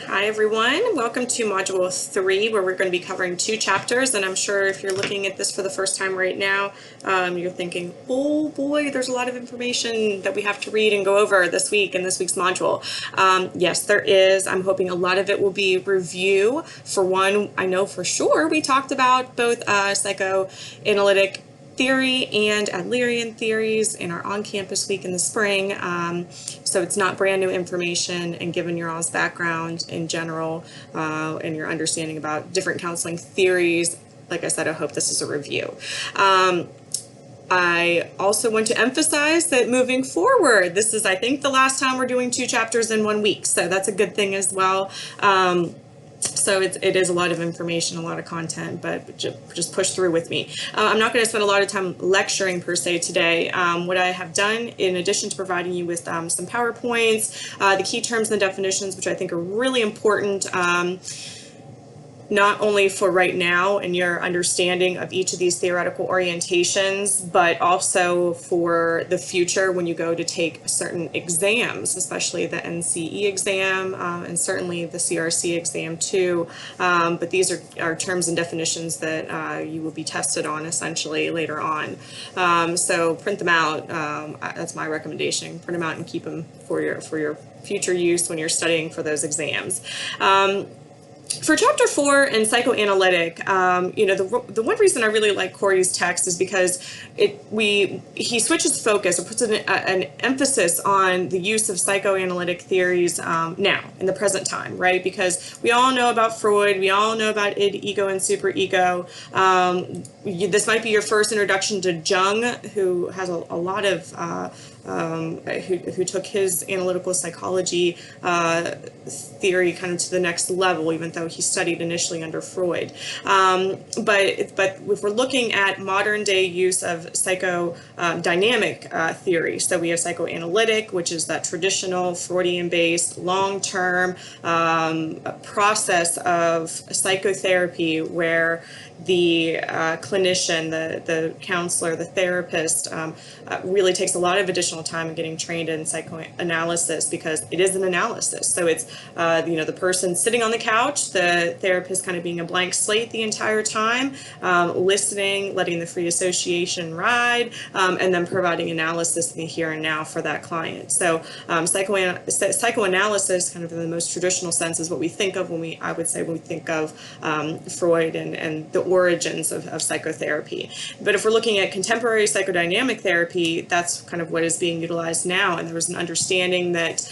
Hi everyone, welcome to Module 3 where we're going to be covering 2 chapters, and I'm sure if you're looking at this for the first time right now, you're thinking, oh boy, there's a lot of information that we have to read and go over this week in this week's module. Yes, there is. I'm hoping a lot of it will be review. For one, I know for sure we talked about both psychoanalytic theory and Adlerian theories in our on-campus week in the spring. So it's not brand new information, and given your all's background in general and your understanding about different counseling theories, like I said, I hope this is a review. I also want to emphasize that moving forward, this is, I think, the last time we're doing 2 chapters in 1 week, so that's a good thing as well. So it is a lot of information, a lot of content, but just push through with me. I'm not going to spend a lot of time lecturing per se today. What I have done, in addition to providing you with some PowerPoints, the key terms and definitions, which I think are really important, not only for right now and your understanding of each of these theoretical orientations, but also for the future when you go to take certain exams, especially the NCE exam and certainly the CRC exam too. But these are terms and definitions that you will be tested on essentially later on. So print them out. That's my recommendation. Print them out and keep them for your future use when you're studying for those exams. For chapter 4 in psychoanalytic, the one reason I really like Corey's text is because he switches focus or puts an emphasis on the use of psychoanalytic theories now in the present time, right? Because we all know about Freud, we all know about id, ego, and superego. This might be your first introduction to Jung, who has a lot of who took his analytical psychology theory kind of to the next level, even though he studied initially under Freud. But if we're looking at modern day use of psychodynamic theory, so we have psychoanalytic, which is that traditional Freudian-based, long-term process of psychotherapy where the clinician, the counselor, the therapist really takes a lot of additional time in getting trained in psychoanalysis, because it is an analysis. So it's the person sitting on the couch, the therapist kind of being a blank slate the entire time, listening, letting the free association ride, and then providing analysis in the here and now for that client. So psychoanalysis, kind of in the most traditional sense, is what we think of when we think of Freud and the origins of psychotherapy. But if we're looking at contemporary psychodynamic therapy, that's kind of what is being utilized now. And there was an understanding that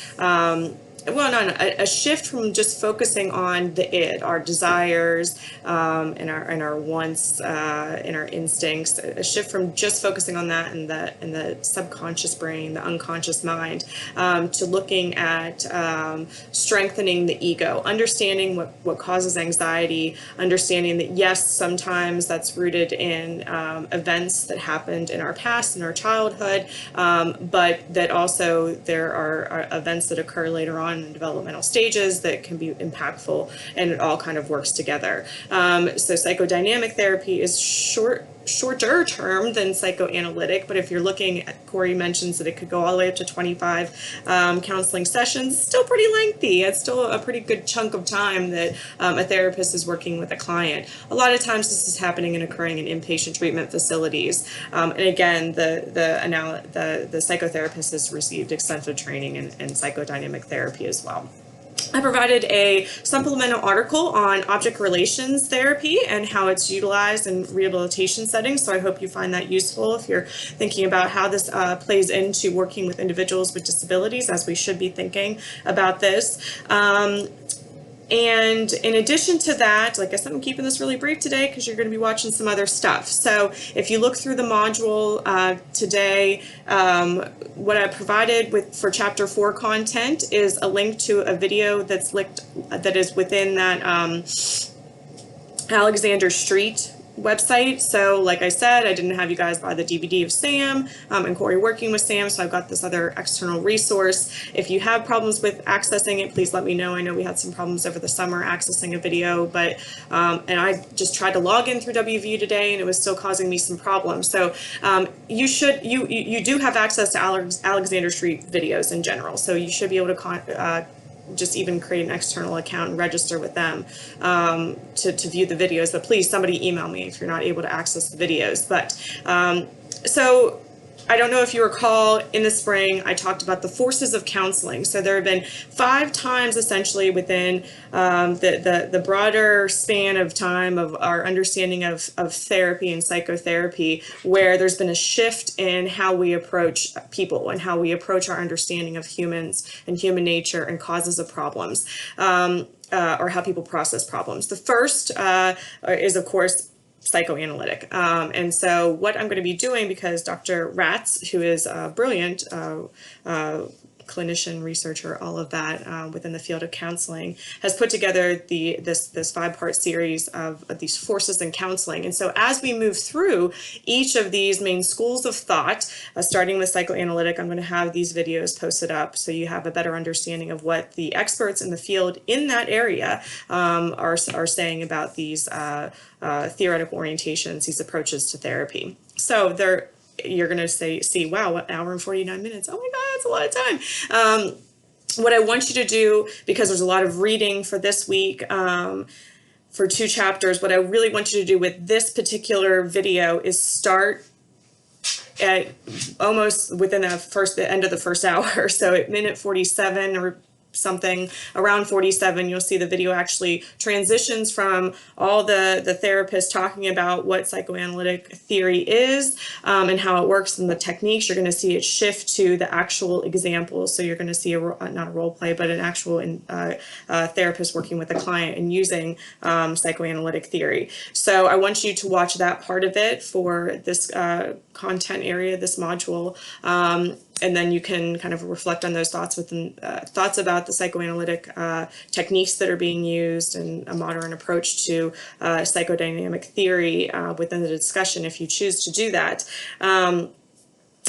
a shift from just focusing on the id, our desires, and our wants, and our instincts. A shift from just focusing on that in the subconscious brain, the unconscious mind, to looking at strengthening the ego, understanding what causes anxiety, understanding that yes, sometimes that's rooted in events that happened in our past, in our childhood, but that also there are events that occur later on in developmental stages that can be impactful, and it all kind of works together. So psychodynamic therapy is shorter term than psychoanalytic, but if you're looking at, Corey mentions that it could go all the way up to 25 counseling sessions, it's still pretty lengthy. It's still a pretty good chunk of time that a therapist is working with a client. A lot of times this is happening and occurring in inpatient treatment facilities. And again, the psychotherapist has received extensive training in psychodynamic therapy as well. I provided a supplemental article on object relations therapy and how it's utilized in rehabilitation settings, so I hope you find that useful if you're thinking about how this plays into working with individuals with disabilities, as we should be thinking about this. And in addition to that, like I said, I'm keeping this really brief today because you're going to be watching some other stuff. So if you look through the module today, what I provided for Chapter 4 content is a link to a video that is within that Alexander Street website. So like I said, I didn't have you guys buy the DVD of Sam and Corey working with Sam, so I've got this other external resource. If you have problems with accessing it, please let me know. I know we had some problems over the summer accessing a video, but and I just tried to log in through WVU today and it was still causing me some problems. So you do have access to Alexander Street videos in general, so you should be able to just even create an external account and register with them to view the videos. But please, somebody email me if you're not able to access the videos. But so I don't know if you recall, in the spring, I talked about the forces of counseling. So there have been 5 times essentially within the broader span of time of our understanding of therapy and psychotherapy, where there's been a shift in how we approach people and how we approach our understanding of humans and human nature and causes of problems, or how people process problems. The first is, of course, psychoanalytic. And so what I'm going to be doing, because Dr. Ratz, who is a brilliant clinician, researcher, all of that within the field of counseling, has put together this 5-part series of these forces in counseling. And so as we move through each of these main schools of thought, starting with psychoanalytic, I'm going to have these videos posted up so you have a better understanding of what the experts in the field in that area are saying about these theoretical orientations, these approaches to therapy. So you're going to see, wow, 1 hour and 49 minutes. Oh my God, that's a lot of time. What I want you to do, because there's a lot of reading for this week, for 2 chapters, what I really want you to do with this particular video is start at almost within the end of the first hour. So at minute 47 or something, around 47, you'll see the video actually transitions from all the therapists talking about what psychoanalytic theory is and how it works and the techniques. You're going to see it shift to the actual examples. So you're going to see not a role play, but an actual therapist working with a client and using psychoanalytic theory. So I want you to watch that part of it for this content area, this module. And then you can kind of reflect on those thoughts thoughts about the psychoanalytic techniques that are being used and a modern approach to psychodynamic theory within the discussion, if you choose to do that.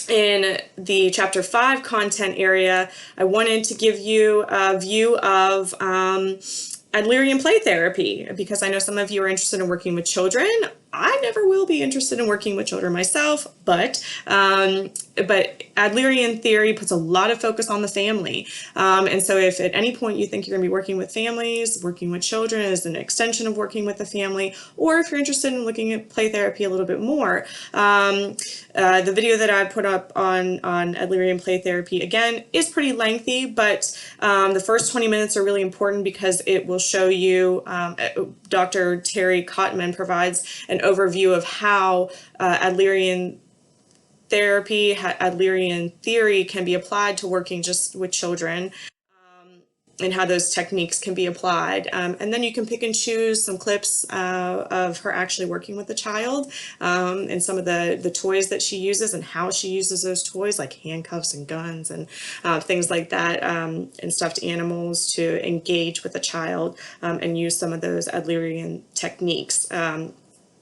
In the chapter 5 content area, I wanted to give you a view of Adlerian play therapy, because I know some of you are interested in working with children. I never will be interested in working with children myself, but Adlerian theory puts a lot of focus on the family. And so if at any point you think you're going to be working with families, working with children is an extension of working with the family, or if you're interested in looking at play therapy a little bit more, the video that I put up on Adlerian play therapy, again, is pretty lengthy, but the first 20 minutes are really important because it will show you, Dr. Terry Cotman provides an overview of how Adlerian therapy, Adlerian theory can be applied to working just with children, and how those techniques can be applied. And then you can pick and choose some clips of her actually working with the child, and some of the toys that she uses and how she uses those toys, like handcuffs and guns and things like that, and stuffed animals, to engage with the child and use some of those Adlerian techniques.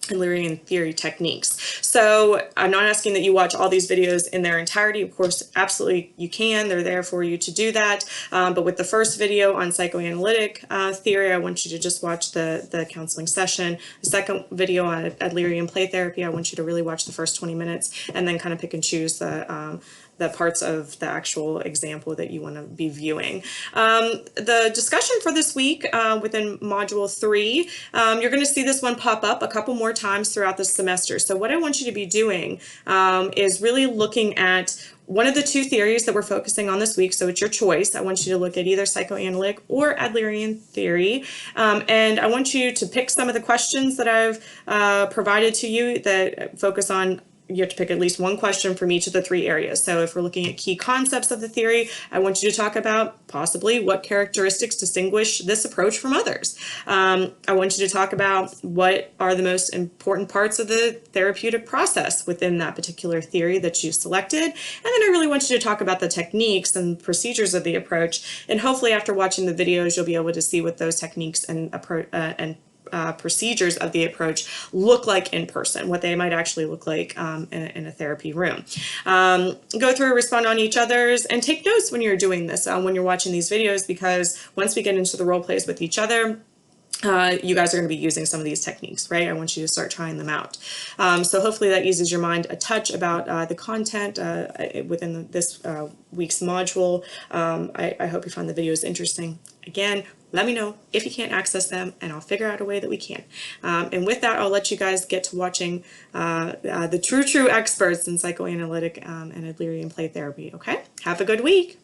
Adlerian theory techniques. So I'm not asking that you watch all these videos in their entirety. Of course, absolutely you can. They're there for you to do that. But with the first video on psychoanalytic theory, I want you to just watch the counseling session. The second video on Adlerian play therapy, I want you to really watch the first 20 minutes and then kind of pick and choose the parts of the actual example that you want to be viewing. The discussion for this week within Module 3, you're going to see this one pop up a couple more times throughout the semester. So what I want you to be doing is really looking at one of the 2 theories that we're focusing on this week, so it's your choice. I want you to look at either psychoanalytic or Adlerian theory, and I want you to pick some of the questions that I've provided to you that focus on. You have to pick at least one question from each of the 3 areas. So if we're looking at key concepts of the theory, I want you to talk about possibly what characteristics distinguish this approach from others. I want you to talk about what are the most important parts of the therapeutic process within that particular theory that you selected. And then I really want you to talk about the techniques and procedures of the approach. And hopefully after watching the videos, you'll be able to see what those techniques and procedures of the approach look like in person, what they might actually look like in a therapy room. Go through, respond on each other's, and take notes when you're doing this, when you're watching these videos, because once we get into the role plays with each other, you guys are going to be using some of these techniques, right? I want you to start trying them out. So hopefully that eases your mind a touch about the content within this week's module. I hope you find the videos interesting. Again, let me know if you can't access them, and I'll figure out a way that we can. And with that, I'll let you guys get to watching the true experts in psychoanalytic and Adlerian play therapy, okay? Have a good week.